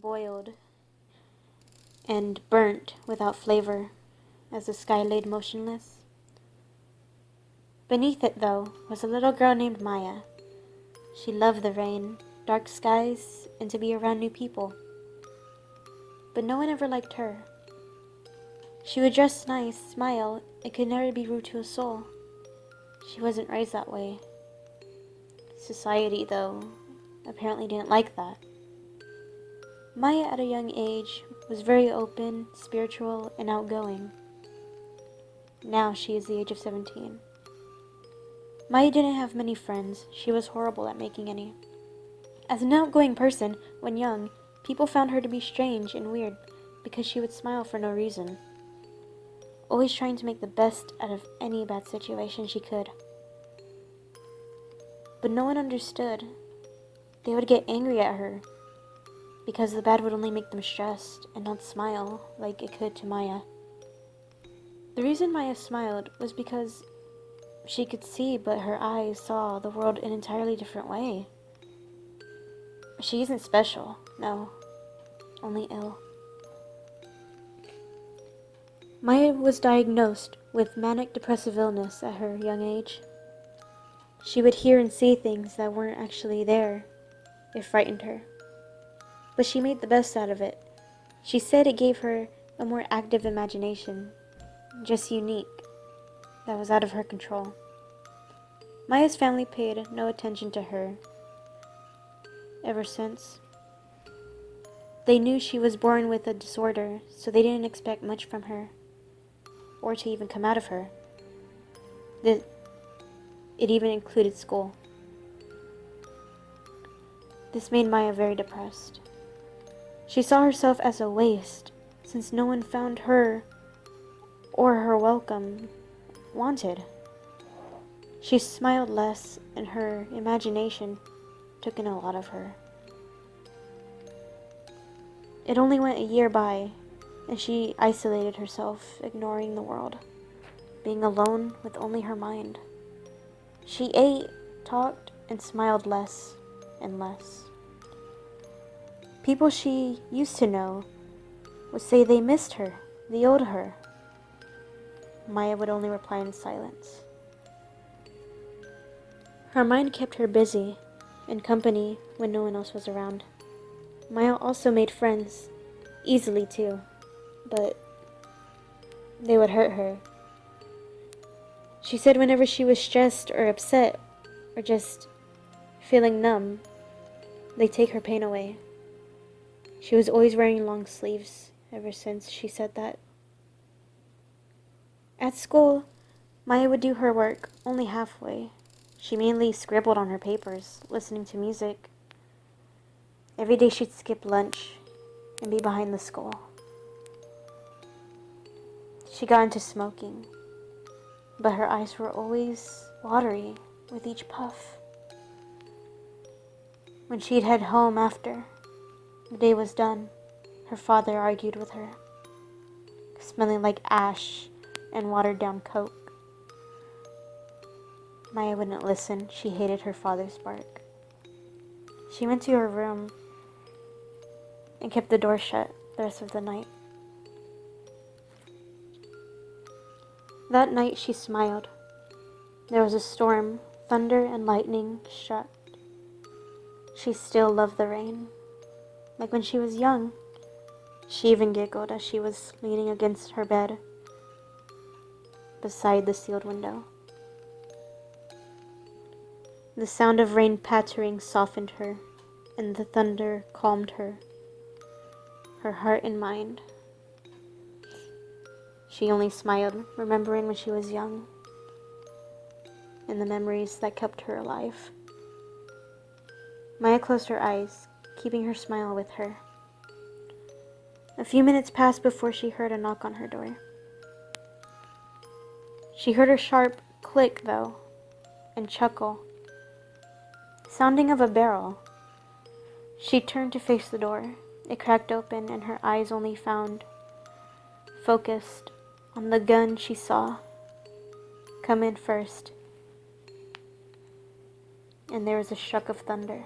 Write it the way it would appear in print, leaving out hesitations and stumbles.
boiled and burnt without flavor as the sky laid motionless. Beneath it, though, was a little girl named Maya. She loved the rain, dark skies, and to be around new people. But no one ever liked her. She would dress nice, smile, and could never be rude to a soul. She wasn't raised that way. Society, though, apparently didn't like that. Maya, at a young age, was very open, spiritual, and outgoing. Now she is the age of 17. Maya didn't have many friends. She was horrible at making any. As an outgoing person, when young, people found her to be strange and weird because she would smile for no reason, always trying to make the best out of any bad situation she could. But no one understood. They would get angry at her because the bad would only make them stressed and not smile like it could to Maya. The reason Maya smiled was because she could see, but her eyes saw the world in an entirely different way. She isn't special, no, only ill. Maya was diagnosed with manic depressive illness at her young age. She would hear and see things that weren't actually there. It frightened her. But she made the best out of it. She said it gave her a more active imagination, just unique, that was out of her control. Maya's family paid no attention to her ever since. They knew she was born with a disorder, so they didn't expect much from her, or to even come out of her. It even included school. This made Maya very depressed. She saw herself as a waste, since no one found her or her welcome wanted. She smiled less, and her imagination took in a lot of her. It only went a year by, and she isolated herself, ignoring the world, being alone with only her mind. She ate, talked, and smiled less and less. People she used to know would say they missed her, the old her. Maya would only reply in silence. Her mind kept her busy, in company when no one else was around. Maya also made friends, easily too, but they would hurt her. She said whenever she was stressed or upset, or just feeling numb, they'd take her pain away. She was always wearing long sleeves ever since she said that. At school, Maya would do her work only halfway. She mainly scribbled on her papers, listening to music. Every day she'd skip lunch and be behind the school. She got into smoking, but her eyes were always watery with each puff. When she'd head home after the day was done, her father argued with her, smelling like ash and watered down coke. Maya wouldn't listen. She hated her father's bark. She went to her room and kept the door shut the rest of the night. That night she smiled. There was a storm, thunder and lightning struck. She still loved the rain, like when she was young. She even giggled as she was leaning against her bed beside the sealed window. The sound of rain pattering softened her, and the thunder calmed her heart and mind. She only smiled, remembering when she was young, and the memories that kept her alive. Maya closed her eyes, keeping her smile with her. A few minutes passed before she heard a knock on her door. She heard a sharp click, though, and chuckle, sounding of a barrel. She turned to face the door. It cracked open, and her eyes only found focused on the gun she saw come in first. And there was a shock of thunder.